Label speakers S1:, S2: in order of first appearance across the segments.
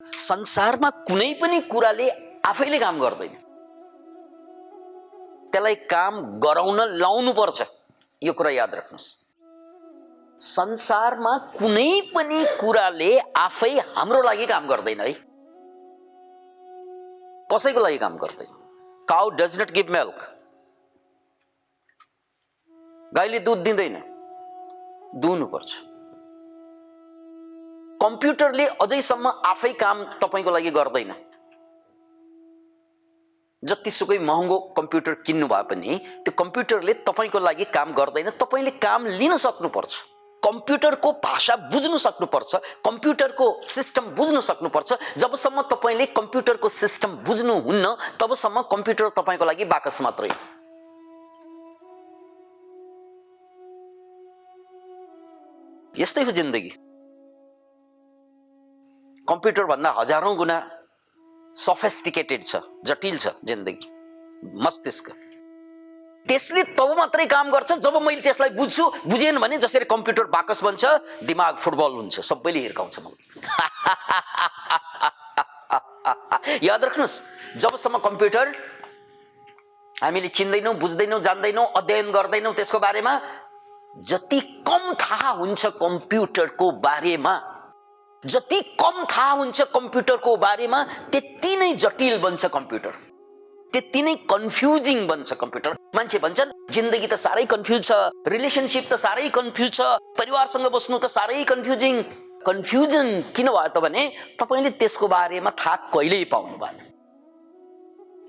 S1: संसारमा कुनै पनि कुराले आफैले काम गर्दैन, त्यसलाई काम गराउन लाउनु पर्छ। यो कुरा याद राख्नुस्। संसारमा कुनै पनि कुराले आफै हाम्रो लागि काम गर्दैन है, कसैको लागि काम गर्दैन। Cow does not give milk, गाईले दूध दिँदैन, दुहुनु पर्छ। कम्प्युटरले अझैसम्म आफै काम तपाईको लागि गर्दैन। जतिसुकै महँगो कम्प्युटर किन्नु भए पनि त्यो कम्प्युटरले तपाईको लागि काम गर्दैन। तपाईले काम लिन सक्नुपर्छ, कम्प्युटरको भाषा बुझ्नु सक्नुपर्छ, कम्प्युटरको सिस्टम बुझ्नु सक्नुपर्छ। जबसम्म तपाईले कम्प्युटरको सिस्टम बुझ्नुहुन्न तबसम्म कम्प्युटर तपाईको लागि बाकस मात्रै। यस्तै हो जिन्दगी। कम्प्युटर भन्दा हजारौं गुना सोफिस्टिकेटेड छ, जटिल छ जिन्दगी, मस्तिष्क। त्यसले तब मात्रै काम गर्छ जब मैले त्यसलाई बुझ्छु। बुझेन भने जसरी कम्प्युटर बाकस बन्छ, दिमाग फुटबल हुन्छ, सबैले हिर्काउँछ मलाई। याद राख्नुस्, जबसम्म कम्प्युटर हामीले चिन्दैनौं, बुझ्दैनौं, जान्दैनौं, अध्ययन गर्दैनौं त्यसको बारेमा, जति कम थाहा हुन्छ कम्प्युटरको बारेमा, जति कम थाहा हुन्छ कम्प्युटरको बारेमा, त्यति नै जटिल बन्छ कम्प्युटर, त्यति नै कन्फ्युजिङ बन्छ कम्प्युटर। मान्छे भन्छन् जिन्दगी त साह्रै कन्फ्युज छ, रिलेसनशिप त साह्रै कन्फ्युज छ, परिवारसँग बस्नु त साह्रै कन्फ्युजिङ। कन्फ्युजन किन भयो त भने तपाईले त्यसको बारेमा थाहा कहिल्यै पाउनु भएन।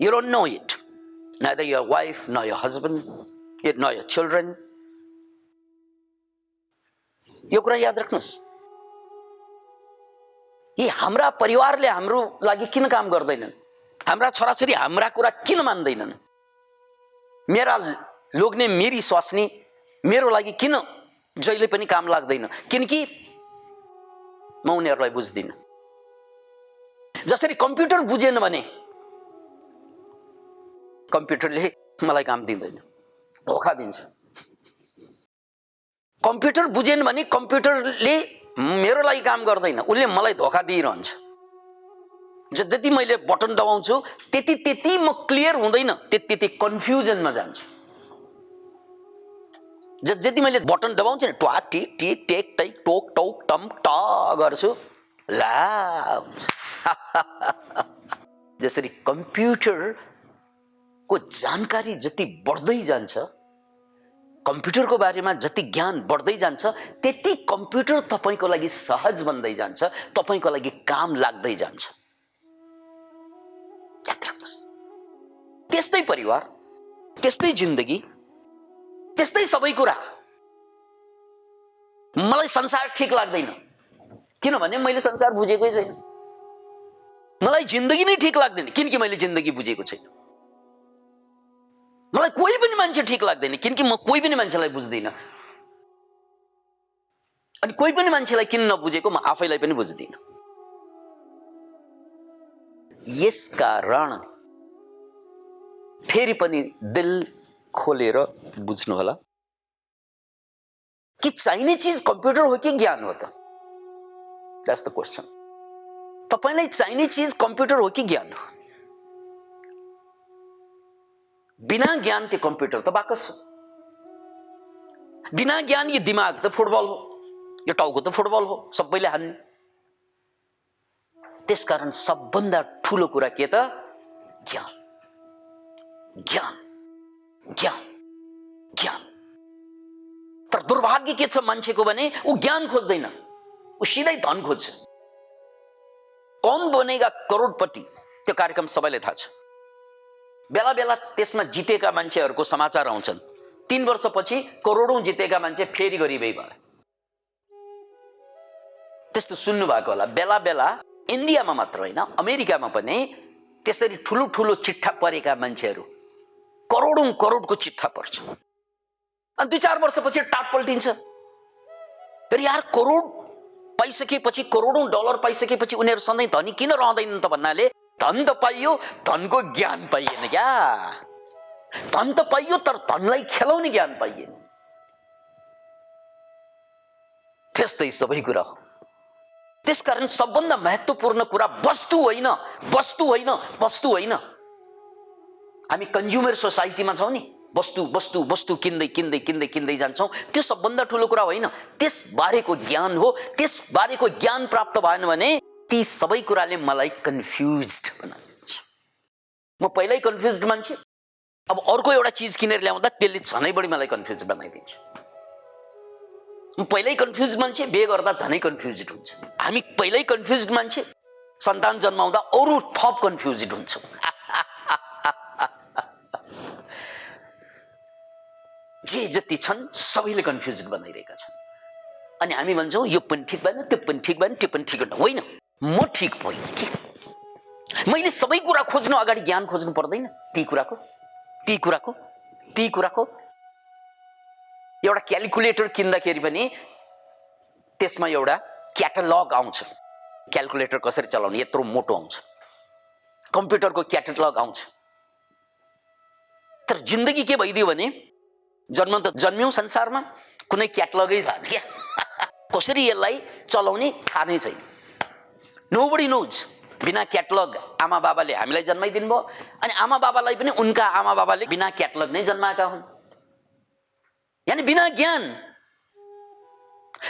S1: You don't know it, neither your wife nor your husband nor your children। यो कुरा याद राख्नुस्। यी हाम्रा परिवारले हाम्रो लागि किन काम गर्दैनन्, हाम्रा छोराछोरी हाम्रा कुरा किन मान्दैनन्, मेरा लोग्ने मेरी स्वास्नी मेरो लागि किन जहिले पनि काम लाग्दैन, किनकि म उनीहरूलाई बुझ्दिन। जसरी कम्प्युटर बुझेन भने कम्प्युटरले मलाई काम दिँदैन, धोका दिन्छ। कम्प्युटर बुझेन भने कम्प्युटरले मेरो लागि काम गर्दैन, उसले मलाई धोका दिइरहन्छ। जति मैले बटन दबाउँछु त्यति म क्लियर हुँदैन, त्यति कन्फ्युजनमा जान्छु। जति मैले बटन दबाउँछु नि, ट्वा टिक टिक टेक टैक टोक टौक टम ट गर्छु, ला हुन्छ। जसरी कम्प्युटरको जानकारी जति बढ्दै जान्छ, कम्प्युटरको बारेमा जति ज्ञान बढ्दै जान्छ, त्यति कम्प्युटर तपाईको लागि सहज बन्दै जान्छ, तपाईको लागि काम लाग्दै जान्छ। त्यस्तै परिवार, त्यस्तै जिन्दगी, त्यस्तै सबै कुरा। मलाई संसार ठीक लाग्दैन किनभने मैले संसार बुझेकै छैन। मलाई जिन्दगी नै ठीक लाग्दैन किनकि मैले जिन्दगी बुझेको छैन। मलाई कोही पनि मान्छे ठीक लाग्दैन किनकि म कोही पनि मान्छेलाई बुझ्दिन। अनि कोही पनि मान्छेलाई किन नबुझेको, म आफैलाई पनि बुझ्दिन। यसकारण फेरि पनि दिल खोलेर बुझ्नु होला कि चाहिने चीज कम्प्युटर हो कि ज्ञान हो त? That's the question. तपाईलाई चाहिने चीज कम्प्युटर हो कि ज्ञान हो? बिना ज्ञान त्यो कम्प्युटर त बाकस हो। बिना ज्ञान यो दिमाग त फुटबल हो, यो टाउको त फुटबल हो, सबैले हान्ने। त्यसकारण सबभन्दा ठूलो कुरा के त? ज्ञान, ज्ञान, ज्ञान, ज्ञान। तर दुर्भाग्य के छ मान्छेको भने ऊ ज्ञान खोज्दैन, ऊ सिधै धन खोज्छ। कौन बनेगा करोडपति त्यो कार्यक्रम सबैले थाहा छ। बेला बेला त्यसमा जितेका मान्छेहरूको समाचार आउँछन्। 3 वर्षपछि करोडौं जितेका मान्छे फेरि गरिबै भयो। त्यस्तो सुन्नु भएको होला। बेला बेला इन्डियामा मात्र होइन, अमेरिकामा पनि त्यसरी ठुलो ठुलो चिट्ठा परेका मान्छेहरू करोडौं करोडको चिट्ठा पर्छ। अनि 2-4 वर्षपछि टाप पल्टिन्छ। फेरि यार करोड पाइसकेपछि, करोडौं डलर पाइसकेपछि उनीहरू सधैँ धनी किन रहँदैनन् त भन्नाले धन त पाइयो, धनको ज्ञान पाइएन क्या। धन त पाइयो तर धनलाई खेलाउने ज्ञान पाइएन। त्यस्तै सबै कुरा हो। त्यसकारण सबभन्दा महत्त्वपूर्ण कुरा वस्तु होइन, वस्तु होइन, वस्तु होइन। हामी कन्ज्युमर सोसाइटीमा छौँ नि, वस्तु वस्तु वस्तु किन्दै किन्दै किन्दै किन्दै जान्छौँ। त्यो सबभन्दा ठुलो कुरा होइन, त्यसबारेको ज्ञान हो। त्यसबारेको ज्ञान प्राप्त भएन भने ती सबै कुराले मलाई कन्फ्युज्ड बनाइदिन्छ। म पहिल्यै कन्फ्युज्ड मान्छे, अब अर्को एउटा चिज किनेर ल्याउँदा त्यसले झनै बढी मलाई कन्फ्युज बनाइदिन्छ। म पहिल्यै कन्फ्युज मान्छे, बिहे गर्दा झनै कन्फ्युज्ड हुन्छ। हामी पहिल्यै कन्फ्युज्ड मान्छे, सन्तान जन्माउँदा अरू थप कन्फ्युज्ड हुन्छौँ। जे जति छन् सबैले कन्फ्युज बनाइरहेका छन्। अनि हामी भन्छौँ यो पनि ठिक भएन, त्यो पनि ठिक भएन, त्यो पनि ठिक भएन। होइन, म ठिक होइन कि मैले सबै कुरा खोज्नु अगाडि ज्ञान खोज्नु पर्दैन। ती कुराको एउटा क्याल्कुलेटर किन्दाखेरि पनि त्यसमा एउटा क्याटलग आउँछ, क्याल्कुलेटर कसरी चलाउने यत्रो मोटो आउँछ, कम्प्युटरको क्याटलग आउँछ। तर जिन्दगी के भइदियो भने जन्म त जन्म्यौँ संसारमा, कुनै क्याटलगै भएन क्या। कसरी यसलाई चलाउने थाहा नै छैन। Nobody knows. बिना क्याटलग आमा बाबाले हामीलाई जन्माइदिनु भयो, अनि आमा बाबालाई पनि उनका आमा बाबाले बिना क्याटलग नै जन्माएका हुन्। यानी बिना ज्ञान।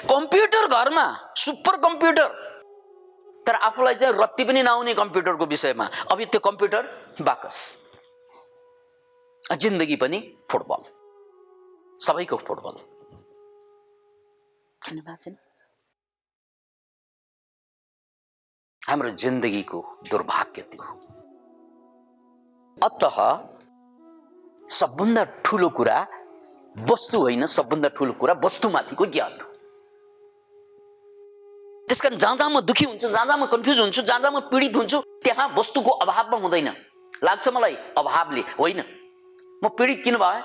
S1: कम्प्युटर घरमा, सुपर कम्प्युटर, तर आफूलाई चाहिँ रत्ती पनि नआउने कम्प्युटरको विषयमा। अब त्यो कम्प्युटर बाकस। जिन्दगी पनि फुटबल, सबैको फुटबल। हाम्रो जिन्दगीको दुर्भाग्य त्यो हो। अतः सबभन्दा ठुलो कुरा वस्तु होइन, सबभन्दा ठुलो कुरा वस्तुमाथिको ज्ञान हो। त्यसकारण जहाँ जहाँ म दुखी हुन्छु, जहाँ जहाँ म कन्फ्युज हुन्छु, जहाँ जहाँ म पीडित हुन्छु, त्यहाँ वस्तुको अभावमा हुँदैन। लाग्छ मलाई अभावले, होइन। म पीडित किन भए?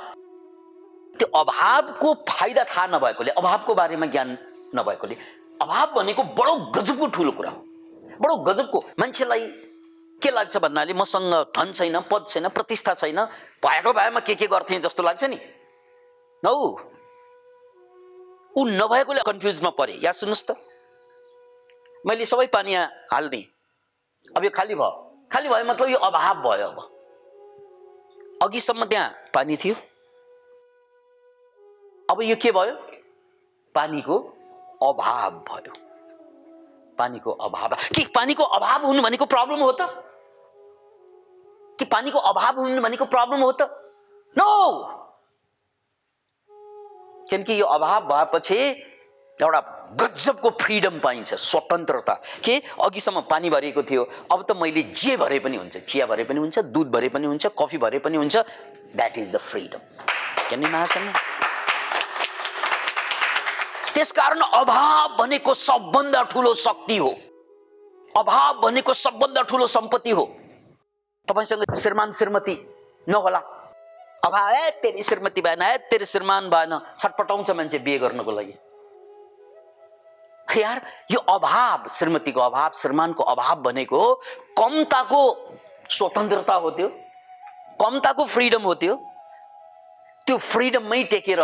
S1: त्यो अभावको फाइदा थाहा नभएकोले, अभावको बारेमा ज्ञान नभएकोले। अभाव भनेको बडो गजबको ठुलो कुरा हो, बडो गजबको। मान्छेलाई के लाग्छ भन्नाले मसँग धन छैन, पद छैन, प्रतिष्ठा छैन, भएको भएमा के गर्थेँ जस्तो लाग्छ नि। हौ, ऊ नभएकोले कन्फ्युजमा परे। या सुन्नुहोस् त, मैले सबै पानी यहाँ हालिदिएँ, अब यो खाली भयो। खाली भयो मतलब यो अभाव भयो। अब अघिसम्म त्यहाँ पानी थियो, अब यो के भयो? पानीको अभाव भयो। पानीको अभाव। के पानीको अभाव हुनु भनेको प्रब्लम हो त? कि पानीको अभाव हुनु भनेको प्रब्लम हो त? नो। किनकि यो अभाव भएपछि एउटा गजबको फ्रिडम पाइन्छ, स्वतन्त्रता। के अघिसम्म पानी भरिएको थियो, अब त मैले जे भरे पनि हुन्छ, चिया भरे पनि हुन्छ, दूध भरे पनि हुन्छ, कफी भरे पनि हुन्छ। That is the freedom. किन महाशय? त्यसकारण अभाव भनेको सबभन्दा ठुलो शक्ति हो। अभाव भनेको सबभन्दा ठुलो सम्पत्ति हो। तपाईसँग श्रीमान श्रीमती नहोला, अभाव, तेरी श्रीमती भएन, तेरी श्रीमान भएन, छटपटाउँछ मान्छे बिहे गर्नको लागि। यार, यो अभाव, श्रीमतीको अभाव, श्रीमानको अभाव भनेको कमताको स्वतन्त्रता हो। त्यो कमताको फ्रिडम हो। त्यो फ्रिडममै टेकेर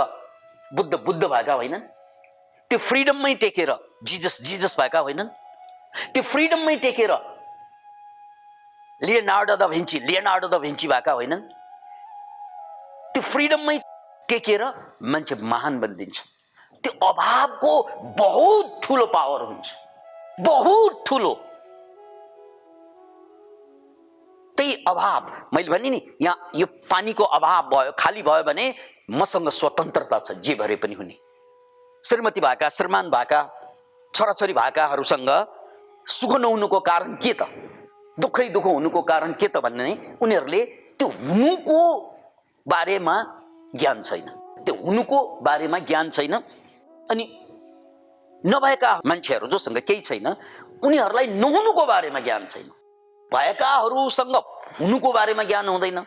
S1: बुद्ध भएका होइनन्। त्यो फ्रिडममै टेकेर जिजस भएका होइनन्। त्यो फ्रिडममै टेकेर लियोनार्डो दा भिन्ची भएका होइनन्। त्यो फ्रिडममै टेकेर मान्छे महान बनिन्छ। त्यो अभावको बहुत ठुलो पावर हुन्छ, बहुत ठुलो। त्यही अभाव मैले भने नि, यहाँ यो पानीको अभाव भयो, खाली भयो भने मसँग स्वतन्त्रता छ, जे भरे पनि हुने। श्रीमती भएका, श्रीमान भएका, छोराछोरी भएकाहरूसँग सुख नहुनुको कारण के त? दुःखै दुःख हुनुको कारण के त भन्ने उनीहरूले त्यो हुनुको बारेमा ज्ञान छैन। त्यो हुनुको बारेमा ज्ञान छैन। अनि नभएका मान्छेहरू जोसँग केही छैन, उनीहरूलाई नहुनुको बारेमा ज्ञान छैन। भएकाहरूसँग हुनुको बारेमा ज्ञान हुँदैन,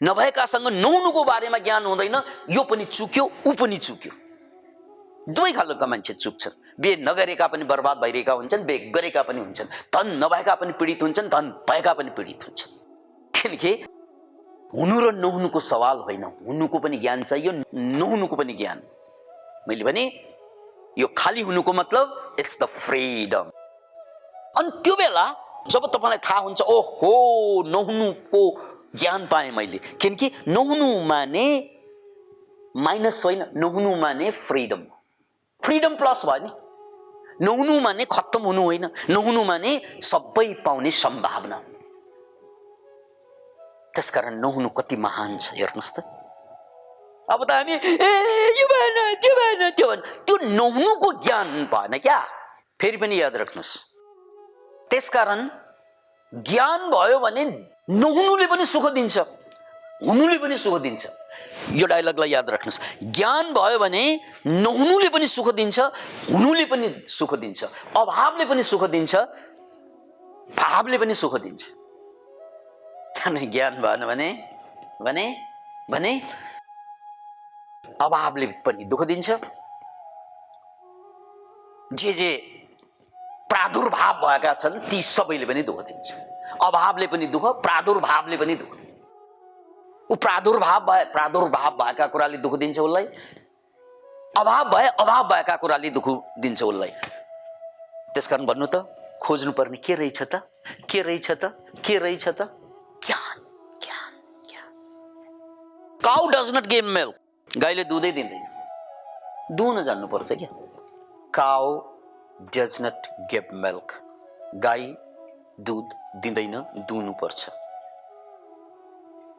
S1: नभएकासँग नहुनुको बारेमा ज्ञान हुँदैन। यो पनि चुक्यो, ऊ पनि चुक्यो। दुवै खालका मान्छे चुक्छन्। बिहे नगरेका पनि बर्बाद भइरहेका हुन्छन्, बिहे गरेका पनि हुन्छन्। धन नभएका पनि पीडित हुन्छन्, धन भएका पनि पीडित हुन्छन्। किनकि हुनु र नहुनुको सवाल होइन, हुनुको पनि ज्ञान चाहियो, नहुनुको पनि ज्ञान। मैले भने यो खाली हुनुको मतलब इट्स द फ्रिडम। अनि त्यो बेला जब तपाईँलाई थाहा हुन्छ ओहो नहुनुको ज्ञान पाएँ मैले, किनकि नहुनु माने माइनस होइन, नहुनु माने फ्रिडम, फ्रिडम प्लस भयो नि। नहुनु माने खत्तम हुनु होइन, नहुनु माने सबै पाउने सम्भावना। त्यसकारण नहुनु कति महान छ हेर्नुहोस् त। अब त हामी यो भएन त्यो भएन त्यो भएन, त्यो नहुनुको ज्ञान भएन क्या। फेरि पनि याद राख्नुहोस्, त्यसकारण ज्ञान भयो भने नहुनुले पनि सुख दिन्छ, हुनुले पनि सुख दिन्छ। यो डायलगलाई याद राख्नुहोस्, ज्ञान भयो भने नहुनुले पनि सुख दिन्छ, हुनुले पनि सुख दिन्छ, अभावले पनि सुख दिन्छ, भावले पनि सुख दिन्छ। अनि ज्ञान भएन भने भने भने अभावले पनि दुःख दिन्छ, जे प्रादुर्भाव भएका छन् ती सबैले पनि दुःख दिन्छ। अभावले पनि दुःख, प्रादुर्भावले पनि दुःख। ऊ प्रादुर्भाव भएका कुराले दुःख दिन्छ उसलाई, अभाव भएका कुराले दुःख दिन्छ उसलाई। त्यसकारण भन्नु त खोज्नु पर्ने के रहेछ त, के रहेछ त, के रहेछ त? ज्ञान, ज्ञान, ज्ञान। Cow does not give milk, गाईले दुधै दिँदैन, दुहुन जान्नुपर्छ क्या। Cow does not give milk, गाई दुध दिँदैन, दुहुनु पर्छ।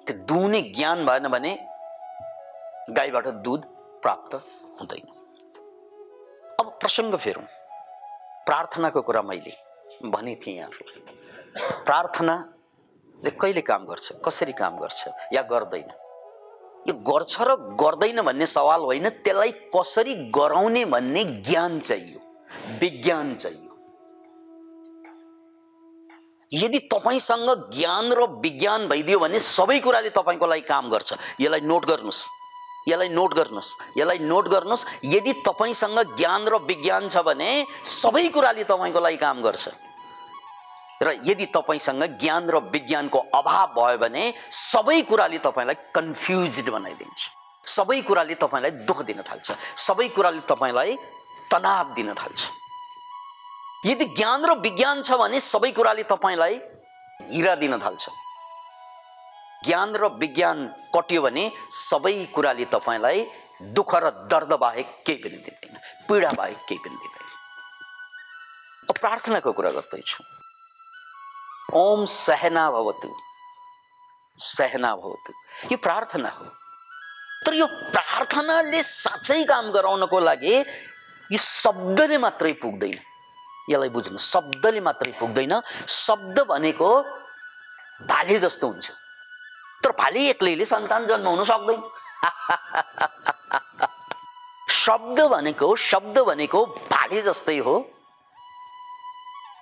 S1: त्यो दुहुने ज्ञान भएन भने गाईबाट दुध प्राप्त हुँदैन। अब प्रसङ्ग फेरौँ, प्रार्थनाको कुरा मैले भने थिएँ यहाँहरूलाई। प्रार्थनाले कहिले काम गर्छ, कसरी काम गर्छ या गर्दैन, यो गर्छ र गर्दैन भन्ने सवाल होइन, त्यसलाई कसरी गराउने भन्ने ज्ञान चाहियो, विज्ञान चाहियो। यदि तपाईसँग ज्ञान र विज्ञान भइदियो भने सबै कुराले तपाईँको लागि काम गर्छ। यसलाई नोट गर्नुहोस्, यसलाई नोट गर्नुहोस्, यसलाई नोट गर्नुहोस्। यदि तपाईँसँग ज्ञान र विज्ञान छ भने सबै कुराले तपाईँको लागि काम गर्छ। र यदि तपाईँसँग ज्ञान र विज्ञानको अभाव भयो भने सबै कुराले तपाईँलाई कन्फ्युज्ड बनाइदिन्छ, सबै कुराले तपाईँलाई दुःख दिन थाल्छ, सबै कुराले तपाईँलाई तनाव दिन थाल्छ। यदि ज्ञान र विज्ञान छ भने सबै कुराले तपाईँलाई हिरा दिन थाल्छ। ज्ञान र विज्ञान कट्यो भने सबै कुराले तपाईँलाई दुःख र दर्द बाहेक केही पनि दिँदैन, पीडा बाहेक केही पनि दिँदैन। अब प्रार्थनाको कुरा गर्दैछु। ओम सहना भवतु, सहना भवतु, यो प्रार्थना हो। तर यो प्रार्थनाले साँच्चै काम गराउनको लागि यो शब्दले मात्रै पुग्दैन। यसलाई बुझ्नु, शब्दले मात्रै पुग्दैन। शब्द भनेको भाले जस्तो हुन्छ, तर भाले एक्लैले सन्तान जन्माउन सक्दैन। शब्द भनेको भाले जस्तै हो।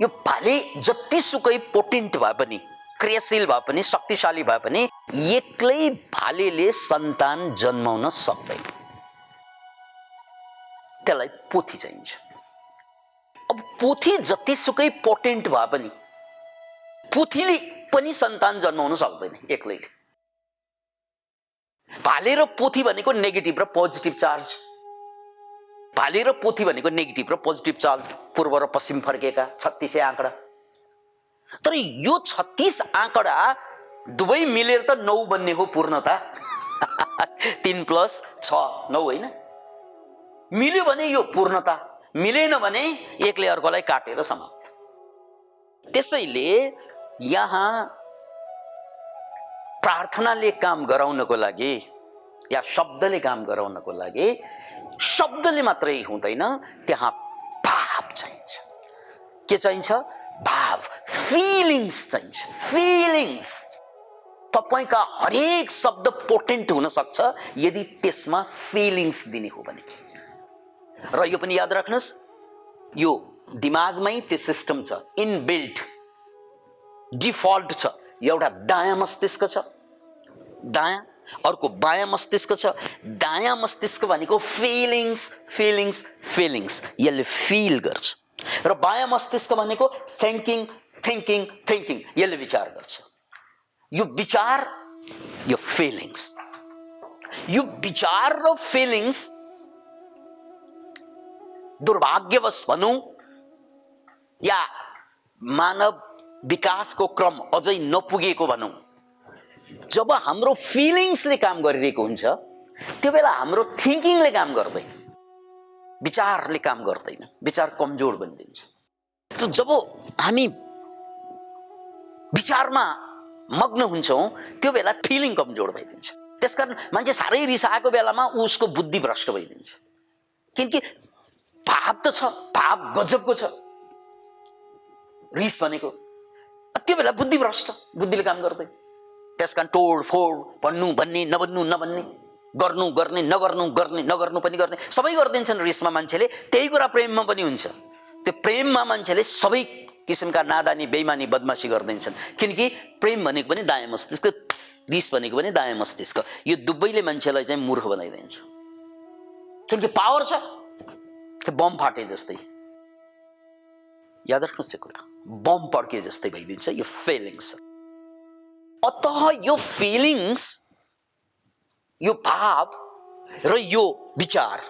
S1: यो भाले जतिसुकै पोटेन्ट भए पनि, क्रियाशील भए पनि, शक्तिशाली भए पनि एक्लै भालेले सन्तान जन्माउन सक्दैन, त्यसलाई पोथी चाहिन्छ। अब पोथी जतिसुकै पोटेन्ट भए पनि पोथीले पनि सन्तान जन्माउन सक्दैन एक्लैले। भाले र पोथी भनेको नेगेटिभ र पोजिटिभ चार्ज, भाले र पोथी भनेको नेगेटिभ र पोजिटिभ चार्ज, पूर्व र पश्चिम फर्केका 36 आँकडा। तर यो 36 आँकडा दुवै मिलेर त 9 बन्ने हो पूर्णता। 3 + 6 9 होइन। मिल्यो भने यो पूर्णता, मिलेन भने एकले अर्कोलाई काटेर समाप्त। त्यसैले यहाँ प्रार्थनाले काम गराउनको लागि या शब्दले काम गराउनको लागि शब्दले मात्रै हुँदैन, त्यहाँ भाव चाहिन्छ। के चाहिन्छ? भाव, फिलिङ्स चाहिन्छ। फिलिङ्स। तपाईका हरेक शब्द पोटेन्ट हुन सक्छ यदि त्यसमा फिलिङ्स दिने हो भने। र यो पनि याद राख्नुहोस्, यो दिमागमै त्यो सिस्टम छ, इनबिल्ट, डिफल्ट छ। एउटा दायाँ मस्तिष्क छ, दायाँ, अर्को बायाँ मस्तिष्क छ। दायाँ मस्तिष्क भनेको फिलिङ्स फिलिङ्स फिलिङ्स, यसले फिल गर्छ। र बायाँ मस्तिष्क भनेको थिङ्किङ थिङ्किङ थिङ्किङ, यसले विचार गर्छ। यो विचार, यो फिलिङ्स, यो विचार र फिलिङ्स दुर्भाग्यवश भनौँ या मानव विकासको क्रम अझै नपुगेको भनौँ, जब हाम्रो फिलिङ्सले काम गरिरहेको हुन्छ त्यो बेला हाम्रो थिङ्किङले काम गर्दैन, विचारले काम गर्दैन, विचार कमजोर बनिदिन्छ। त जब हामी विचारमा मग्न हुन्छौँ त्यो बेला फिलिङ कमजोर भइदिन्छ। त्यसकारण मान्छे साह्रै रिसाएको बेलामा उसको बुद्धि भ्रष्ट भइदिन्छ, किनकि भाव त छ, भाव गजबको छ रिस भनेको, त्यो बेला बुद्धि भ्रष्ट, बुद्धिले काम गर्दैन। त्यसकारण तोडफोड, भन्नु भन्ने नभन्नु नभन्ने, गर्नु गर्ने नगर्नु गर्ने नगर्नु पनि गर्ने, सबै गरिदिन्छन् रिसमा मान्छेले। त्यही कुरा प्रेममा पनि हुन्छ। त्यो प्रेममा मान्छेले सबै किसिमका नादानी बेइमानी बदमासी गरिदिन्छन्, किनकि प्रेम भनेको पनि दायाँ मस्तिष्क, रिस भनेको पनि दायाँ मस्तिष्क। यो दुवैले मान्छेलाई चाहिँ मूर्ख बनाइदिन्छ, किनकि पावर छ, त्यो बम फाटे जस्तै, याद राख्नुहोस् यो कुरा, बम पड्के जस्तै भइदिन्छ यो फिलिङ्स। अत यो फिलिङ्स, यो भाव र यो विचार,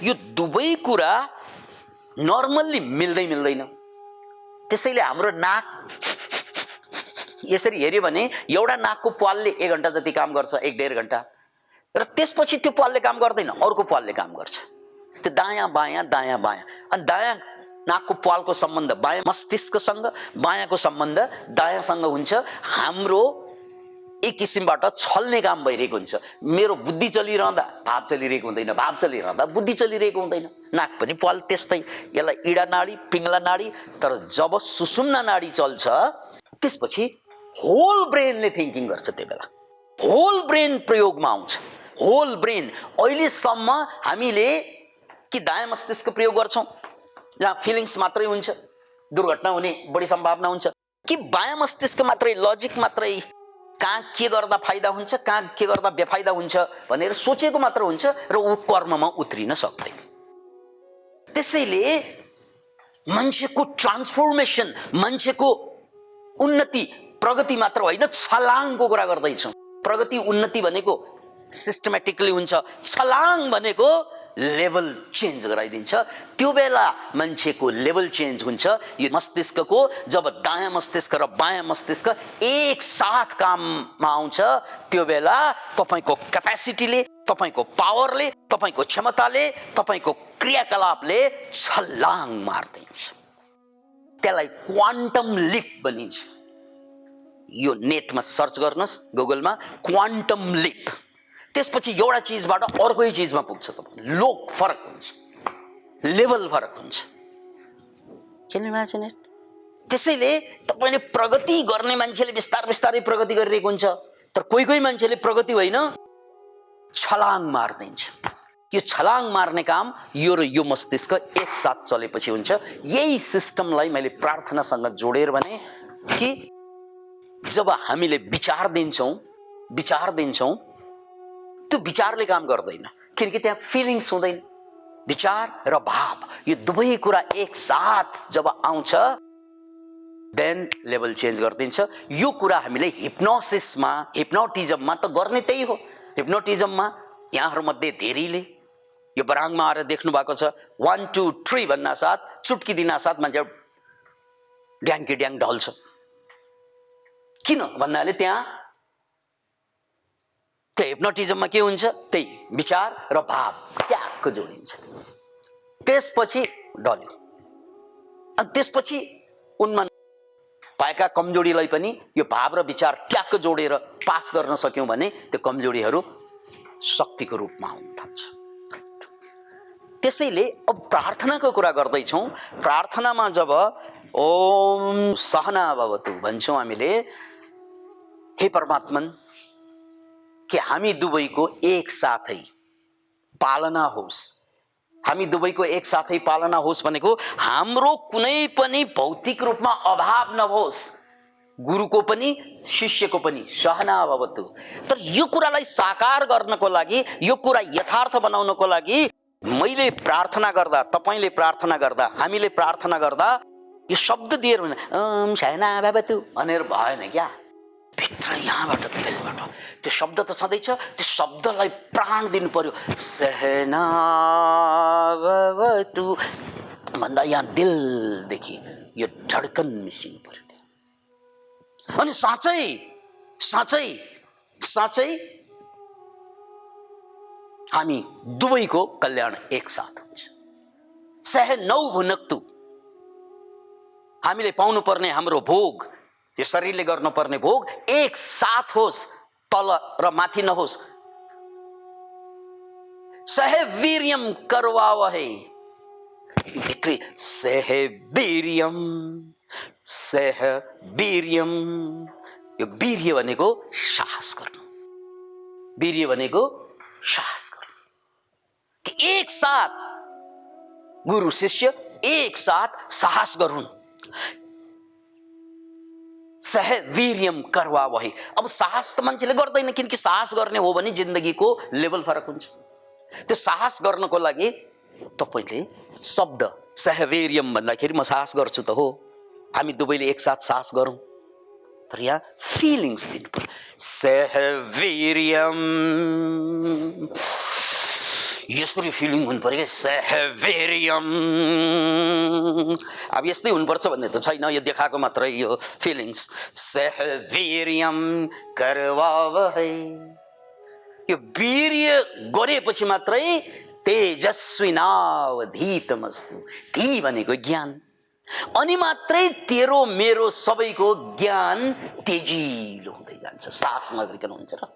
S1: यो दुवै कुरा नर्मल्ली मिल्दैन। त्यसैले हाम्रो नाक यसरी हेऱ्यो भने एउटा नाकको प्वालले 1 घण्टा जति काम गर्छ, 1-1.5 घण्टा, र त्यसपछि त्यो प्वालले काम गर्दैन, अर्को प्वालले काम गर्छ। त्यो दायाँ बायाँ दायाँ बायाँ, अनि दायाँ नाकको प्वालको सम्बन्ध बायाँ मस्तिष्कसँग, बायाँको सम्बन्ध दायाँसँग हुन्छ। हाम्रो एक किसिमबाट छल्ने काम भइरहेको हुन्छ। मेरो बुद्धि चलिरहँदा भाव चलिरहेको हुँदैन, भाव चलिरहँदा बुद्धि चलिरहेको हुँदैन। नाक पनि प्वाल त्यस्तै, यसलाई इडा नाडी, पिङ्गला नाडी। तर जब सुषुम्ना नाडी चल्छ त्यसपछि होल ब्रेनले थिङ्किङ गर्छ, त्यो बेला होल ब्रेन प्रयोगमा आउँछ। होल ब्रेन अहिलेसम्म हामीले कि दायाँ मस्तिष्क प्रयोग गर्छौँ जहाँ फिलिङ्स मात्रै हुन्छ, दुर्घटना हुने बढी सम्भावना हुन्छ, कि बायाँ मस्तिष्क मात्रै, लजिक मात्रै, कहाँ के गर्दा फाइदा हुन्छ, कहाँ के गर्दा बेफाइदा हुन्छ भनेर सोचेको मात्र हुन्छ र ऊ कर्ममा उत्रिन सक्दैन। त्यसैले मान्छेको ट्रान्सफर्मेसन, मान्छेको उन्नति प्रगति मात्र होइन, छलाङको कुरा गर्दैछौँ। प्रगति उन्नति भनेको सिस्टमेटिकली हुन्छ, छलाङ भनेको लेभल चेन्ज गराइदिन्छ। त्यो बेला मान्छेको लेभल चेन्ज हुन्छ। यो मस्तिष्कको जब दायाँ मस्तिष्क र बायाँ मस्तिष्क एक साथ काममा आउँछ त्यो बेला तपाईको क्यापेसिटीले, तपाईको पावरले, तपाईको क्षमताले, तपाईको क्रियाकलापले छलाङ मार्दिन्छ। त्यसलाई क्वान्टम लिप भनिन्छ। यो नेटमा सर्च गर्नुहोस्, गुगलमा, क्वान्टम लिप। त्यसपछि एउटा चिजबाट अर्कै चिजमा पुग्छ तपाईँ, लोक फरक हुन्छ, लेभल फरक हुन्छ। Can you imagine it? त्यसैले तपाईँले प्रगति गर्ने मान्छेले बिस्तारै प्रगति गरिरहेको हुन्छ, तर कोही मान्छेले प्रगति होइन छलाङ मार्दिन्छ। यो छलाङ मार्ने काम यो र यो मस्तिष्क एकसाथ चलेपछि हुन्छ। यही सिस्टमलाई मैले प्रार्थनासँग जोडेर भने कि जब हामीले विचार दिन्छौँ त्यो विचारले काम गर्दैन, किनकि त्यहाँ फिलिङ्स हुँदैन। विचार र भाव यो दुवै कुरा एकसाथ जब आउँछ देन लेभल चेन्ज गरिदिन्छ। यो कुरा हामीले हिप्नोसिसमा, हिप्नोटिजममा त गर्ने त्यही हो। हिप्नोटिजममा यहाँहरूमध्ये धेरैले यो बराङमा आएर देख्नु भएको छ, 1 2 3 भन्ना साथ, चुटकी दिना साथ मान्छे ड्याङकी ड्याङ ढल्छ। किन भन्नाले त्यहाँ त्यो हिप्नोटिजममा के हुन्छ, त्यही विचार र भाव ट्याक्क जोडिन्छ। त्यसपछि डल्यो, अनि त्यसपछि उनमा भएका कमजोरीलाई पनि यो भाव र विचार ट्याक्क जोडेर पास गर्न सक्यौँ भने त्यो कमजोरीहरू शक्तिको रूपमा आउन थाल्छ। त्यसैले अब प्रार्थनाको कुरा गर्दैछौँ। प्रार्थनामा जब ओम सहना भवतु भन्छौँ हामीले, हे परमात्मन कि हामी दुवैको एक साथै पालना होस्। हामी दुवैको एक साथै पालना होस् भनेको हाम्रो कुनै पनि भौतिक रूपमा अभाव नहोस्, गुरुको पनि शिष्यको पनि, सहना भवतु। तर यो कुरालाई साकार गर्नको लागि, यो कुरा यथार्थ बनाउनको लागि मैले प्रार्थना गर्दा, तपाईले प्रार्थना गर्दा, हामीले प्रार्थना गर्दा यो शब्द दिएर ओम सहना भवतु भनेर भएन क्या। भित्र यहाँबाट दिलबाट त्यो शब्द त छँदैछ, त्यो शब्दलाई प्राण दिनु पर्यो। सहना भवतु भन्दा यहाँ दिलदेखि यो धड्कन मिसिनु पर्यो त्यहाँ। अनि साँच्चै साँच्चै साँच्चै हामी दुवैको कल्याण एकसाथ हुन्छ। सह नौ भुनक्तु, हामीले पाउनु पर्ने हाम्रो भोग, यो शरीरले गर्नुपर्ने भोग एक साथ होस्, तल र माथि नहोस्। सह वीर्यम करवावहै, भित्री सह वीर्यम, सह वीर्यम, यो वीर्य भनेको साहस गर्नु, वीर्य भनेको साहस गर्नु। कि एक साथ गुरु शिष्य एक साथ साहस गरून्। सह वीर्यम करवावहै। अब साहस त मान्छेले गर्दैन, किनकि साहस गर्ने हो भने जिन्दगीको लेभल फरक हुन्छ। त्यो साहस गर्नको लागि तपाईले शब्द सहवीर्यम भन्दाखेरि म साहस गर्छु त हो, हामी दुवैले एकसाथ साहस गरौँ, तर यहाँ फिलिङ्स दिनु पर्यो। सहवीर्यम, यसरी फिलिङ हुनु पर्यो क्या, सहवीर्यम। अब यस्तै हुनुपर्छ भन्ने त छैन, यो देखाएको मात्रै यो फिलिङ्स। सहवीर्यम करवावहै, यो वीर्य गरेपछि मात्रै तेजस्विनावधीतमस्तु, धी भनेको ज्ञान, अनि मात्रै तेरो मेरो सबैको ज्ञान तेजिलो हुँदै जान्छ। साहस नगरिकन हुन्छ र,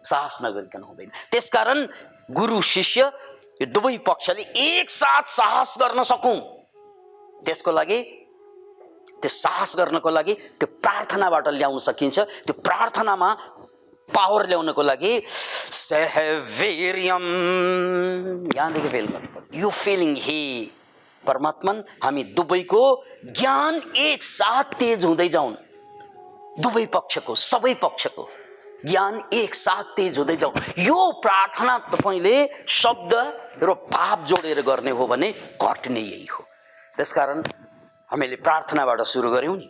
S1: साहस नगरिकन हुँदैन। त्यसकारण गुरु शिष्य यो दुवै पक्षले एक साथ साहस गर्न सकौं, त्यसको लागि, त्यो साहस गर्नको लागि त्यो प्रार्थनाबाट ल्याउन सकिन्छ। त्यो प्रार्थनामा पावर ल्याउनको लागि सहवीर्यम, यहाँदेखि फेल गर्नु पर्यो। यो फिलिङ, हे परमात्मन हामी दुवैको ज्ञान एक साथ तेज हुँदै जाउन्, दुवै पक्षको सबै पक्षको ज्ञान एक साथ तेज हुँदै जाउँ। यो प्रार्थना तपाईले शब्द र भाव जोडेर गर्ने हो भने घट्ने यही हो। त्यसकारण हामीले प्रार्थनाबाट सुरु गर्यौं नि,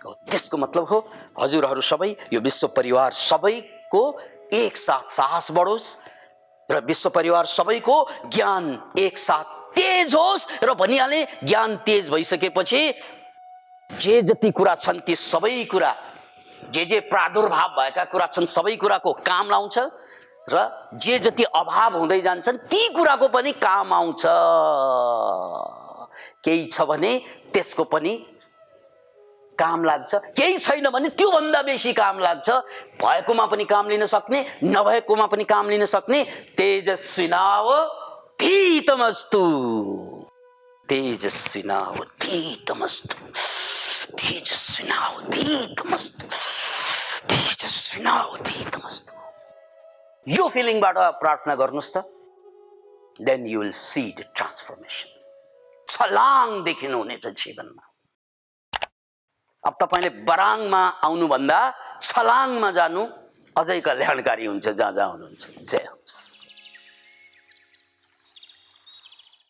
S1: त्यसको मतलब हो हजुरहरू सबै, यो विश्व परिवार सबैको एक साथ साहस बढोस् र विश्व परिवार सबैको ज्ञान एक साथ तेज होस्। र भनिहाले ज्ञान तेज भइसकेपछि जे जति कुरा छन् ती सबै कुरा, जे प्रादुर्भाव भएका कुरा छन् सबै कुराको काम आउँछ, र जे जति अभाव हुँदै जान्छन् ती कुराको पनि काम आउँछ। केही छ भने त्यसको पनि काम लाग्छ, केही छैन भने त्यो भन्दा बेसी काम लाग्छ। भएकोमा पनि काम लिन सक्ने, नभएकोमा पनि काम लिन सक्ने। तेजस्विनावधीतमस्तु, तेजस्विनावधीतमस्तु, तेजस्विनावधीतमस्तु, तेजस्विनावधीतमस्तु। यो फिलिङबाट प्रार्थना गर्नुस् त, then you will see the transformation. छलाङ देखिनुहुनेछ जीवनमा। अब तपाईले बराङमा आउनुभन्दा छलाङमा जानु अझै कल्याणकारी हुन्छ जहाँ जहाँ हुनुहुन्छ। जय होस्।